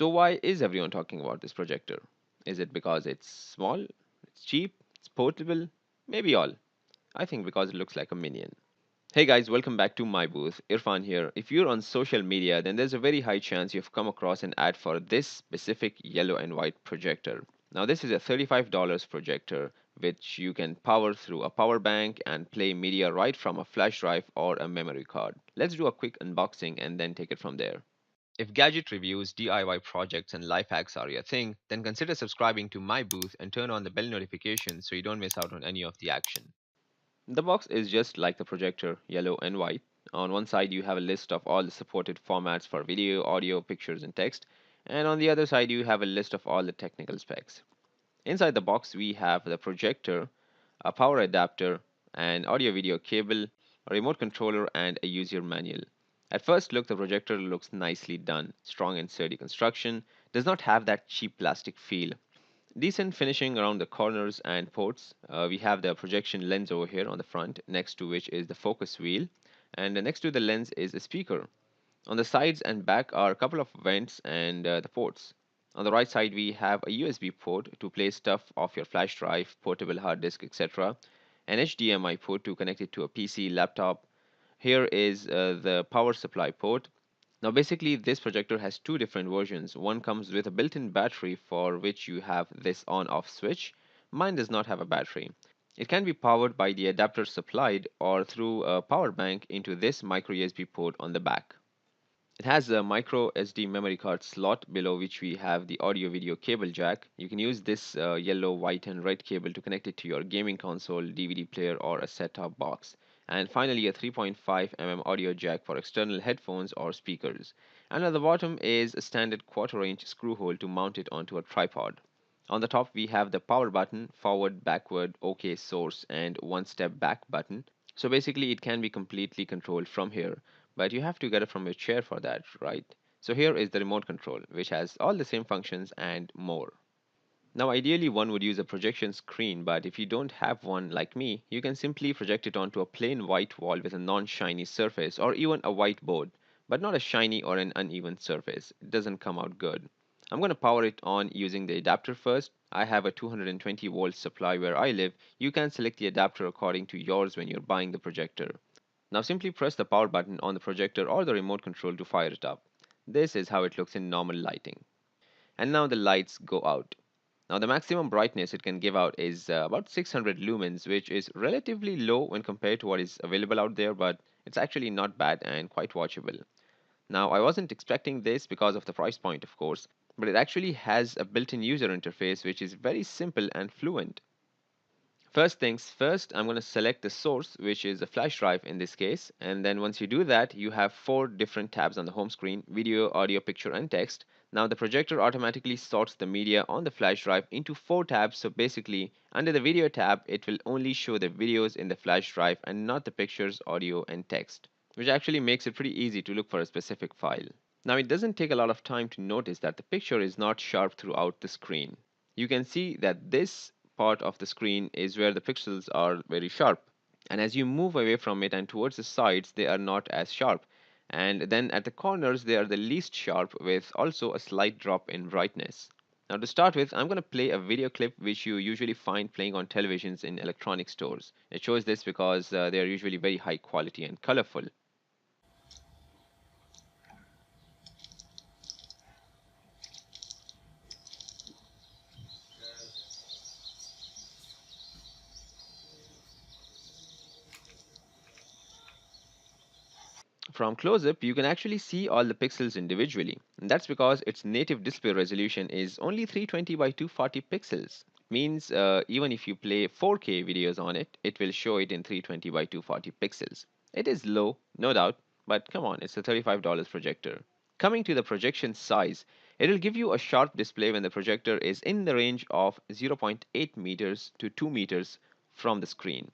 So why is everyone talking about this projector? Is it because it's small, it's cheap, it's portable? Maybe all. I think because it looks like a minion. Hey guys, welcome back to my booth. Irfan here. If you're on social media, then there's a very high chance you've come across an ad for this specific yellow and white projector. Now, this is a $35 projector which you can power through a power bank and play media right from a flash drive or a memory card. Let's do a quick unboxing and then take it from there. If gadget reviews, DIY projects, and life hacks are your thing, then consider subscribing to my booth and turn on the bell notification so you don't miss out on any of the action. The box is just like the projector, yellow and white. On one side, you have a list of all the supported formats for video, audio, pictures, and text, and on the other side, you have a list of all the technical specs. Inside the box, we have the projector, a power adapter, an audio video cable, a remote controller, and a user manual. At first look, the projector looks nicely done. Strong and sturdy construction, does not have that cheap plastic feel. Decent finishing around the corners and ports. We have the projection lens over here on the front, next to which is the focus wheel, and next to the lens is a speaker. On the sides and back are a couple of vents and the ports. On the right side, we have a USB port to play stuff off your flash drive, portable hard disk, etc. An HDMI port to connect it to a PC, laptop. Here is the power supply port. Now, basically, this projector has two different versions. One comes with a built-in battery for which you have this on-off switch. Mine does not have a battery. It can be powered by the adapter supplied or through a power bank into this micro USB port on the back. It has a micro SD memory card slot below which we have the audio video cable jack. You can use this yellow, white, and red cable to connect it to your gaming console, DVD player, or a set-top box. And finally, a 3.5 mm audio jack for external headphones or speakers. And at the bottom is a standard quarter-inch screw hole to mount it onto a tripod. On the top, we have the power button, forward, backward, OK source, and one step back button. So basically, it can be completely controlled from here, but you have to get it from your chair for that, right? So here is the remote control, which has all the same functions and more. Now, ideally, one would use a projection screen, but if you don't have one like me, you can simply project it onto a plain white wall with a non-shiny surface or even a white board, but not a shiny or an uneven surface. It doesn't come out good. I'm going to power it on using the adapter first. I have a 220 volt supply where I live. You can select the adapter according to yours when you're buying the projector. Now simply press the power button on the projector or the remote control to fire it up. This is how it looks in normal lighting. And now the lights go out. Now the maximum brightness it can give out is about 600 lumens, which is relatively low when compared to what is available out there, but it's actually not bad and quite watchable. Now I wasn't expecting this because of the price point, of course, but it actually has a built-in user interface which is very simple and fluent. First things first, I'm going to select the source, which is a flash drive in this case. And then once you do that, you have four different tabs on the home screen: video, audio, picture, and text. Now the projector automatically sorts the media on the flash drive into four tabs. So basically, under the video tab, it will only show the videos in the flash drive and not the pictures, audio, and text, which actually makes it pretty easy to look for a specific file. Now it doesn't take a lot of time to notice that the picture is not sharp throughout the screen. You can see that this part of the screen is where the pixels are very sharp. And as you move away from it and towards the sides, they are not as sharp. And then at the corners, they are the least sharp with also a slight drop in brightness. Now to start with, I'm going to play a video clip which you usually find playing on televisions in electronic stores. It shows this because they are usually very high quality and colorful. From close up, you can actually see all the pixels individually. And that's because its native display resolution is only 320 by 240 pixels. Means even if you play 4K videos on it, it will show it in 320 by 240 pixels. It is low, no doubt, but come on, it's a $35 projector. Coming to the projection size, it will give you a sharp display when the projector is in the range of 0.8 meters to 2 meters from the screen.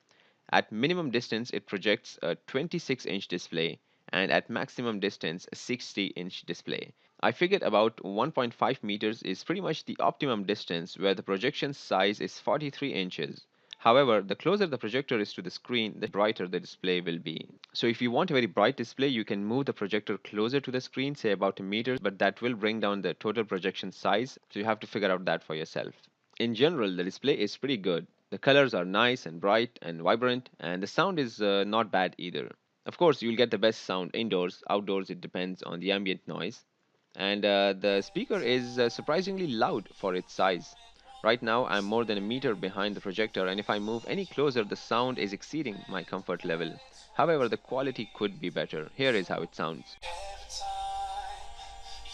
At minimum distance, it projects a 26-inch display, and at maximum distance, a 60-inch display. I figured about 1.5 meters is pretty much the optimum distance where the projection size is 43 inches. However, the closer the projector is to the screen, the brighter the display will be. So if you want a very bright display, you can move the projector closer to the screen, say about a meter, but that will bring down the total projection size, so you have to figure out that for yourself. In general, the display is pretty good. The colors are nice and bright and vibrant, and the sound is not bad either. Of course, you'll get the best sound indoors, outdoors, it depends on the ambient noise. And the speaker is surprisingly loud for its size. Right now, I'm more than a meter behind the projector, and if I move any closer, the sound is exceeding my comfort level. However, the quality could be better. Here is how it sounds. Every time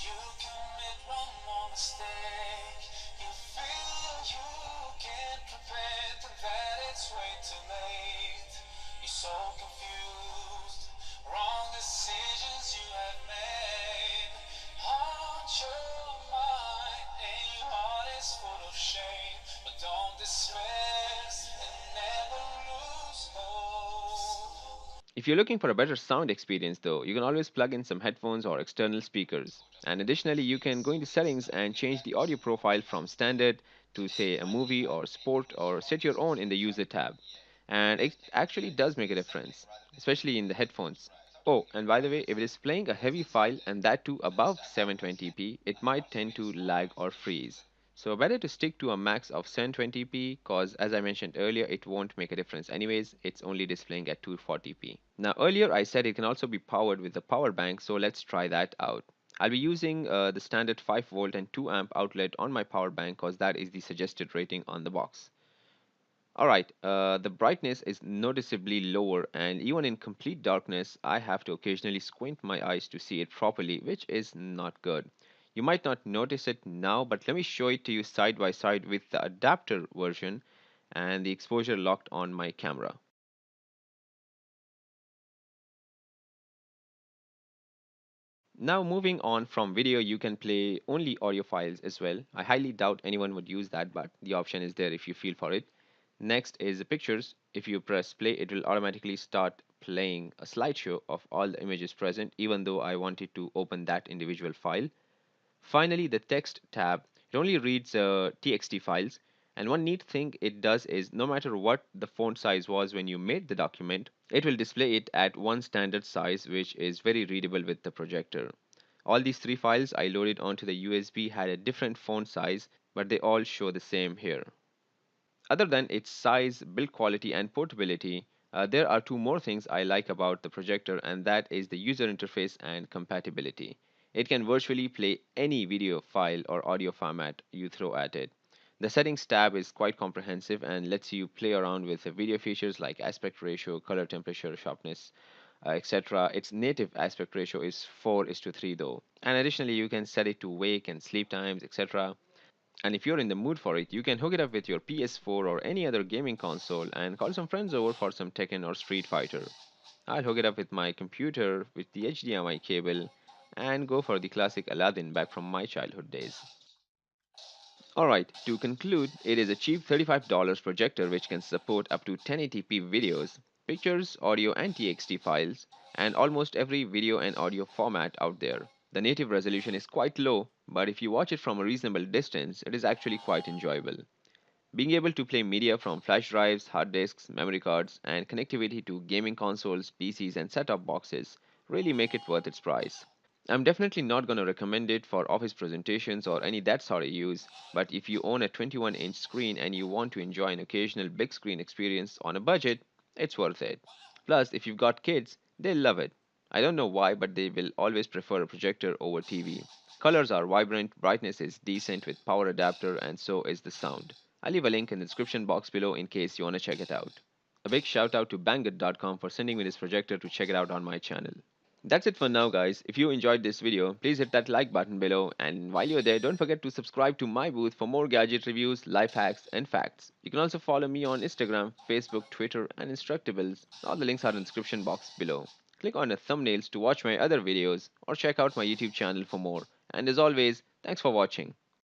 you commit one more mistake, you feel you can't repent and that it's way too late. You're so confused, wrong decisions you have made. Haunt your mind and your heart is full of shame. But don't dismiss and never lose hope. If you're looking for a better sound experience, though, you can always plug in some headphones or external speakers. And additionally, you can go into settings and change the audio profile from standard to, say, a movie or sport, or set your own in the user tab. And it actually does make a difference, especially in the headphones. Oh, and by the way, if it is playing a heavy file and that too above 720p, it might tend to lag or freeze. So better to stick to a max of 720p cause as I mentioned earlier, it won't make a difference anyways, it's only displaying at 240p. Now earlier I said it can also be powered with a power bank, so let's try that out. I'll be using the standard 5 volt and 2 amp outlet on my power bank cause that is the suggested rating on the box. Alright, the brightness is noticeably lower, and even in complete darkness, I have to occasionally squint my eyes to see it properly, which is not good. You might not notice it now, but let me show it to you side by side with the adapter version and the exposure locked on my camera. Now moving on from video, you can play only audio files as well. I highly doubt anyone would use that, but the option is there if you feel for it. Next is the pictures. If you press play, it will automatically start playing a slideshow of all the images present, even though I wanted to open that individual file. Finally, the text tab, it only reads txt files. And one neat thing it does is no matter what the font size was when you made the document, it will display it at one standard size, which is very readable with the projector. All these three files I loaded onto the USB had a different font size, but they all show the same here. Other than its size, build quality, and portability, there are two more things I like about the projector, and that is the user interface and compatibility. It can virtually play any video file or audio format you throw at it. The settings tab is quite comprehensive and lets you play around with the video features like aspect ratio, color temperature, sharpness, etc. Its native aspect ratio is 4 is to 3 though. And additionally, you can set it to wake and sleep times, etc. And if you're in the mood for it, you can hook it up with your PS4 or any other gaming console and call some friends over for some Tekken or Street Fighter. I'll hook it up with my computer with the HDMI cable and go for the classic Aladdin back from my childhood days. Alright, to conclude, it is a cheap $35 projector which can support up to 1080p videos, pictures, audio, and TXT files, and almost every video and audio format out there. The native resolution is quite low, but if you watch it from a reasonable distance, it is actually quite enjoyable. Being able to play media from flash drives, hard disks, memory cards, and connectivity to gaming consoles, PCs, and set-top boxes really make it worth its price. I'm definitely not going to recommend it for office presentations or any that sort of use, but if you own a 21-inch screen and you want to enjoy an occasional big screen experience on a budget, it's worth it. Plus, if you've got kids, they'll love it. I don't know why, but they will always prefer a projector over TV. Colors are vibrant, brightness is decent with power adapter, and so is the sound. I'll leave a link in the description box below in case you want to check it out. A big shout out to Banggood.com for sending me this projector to check it out on my channel. That's it for now, guys. If you enjoyed this video, please hit that like button below, and while you're there, don't forget to subscribe to my booth for more gadget reviews, life hacks, and facts. You can also follow me on Instagram, Facebook, Twitter, and Instructables. All the links are in the description box below. Click on the thumbnails to watch my other videos, or check out my YouTube channel for more. And as always, thanks for watching.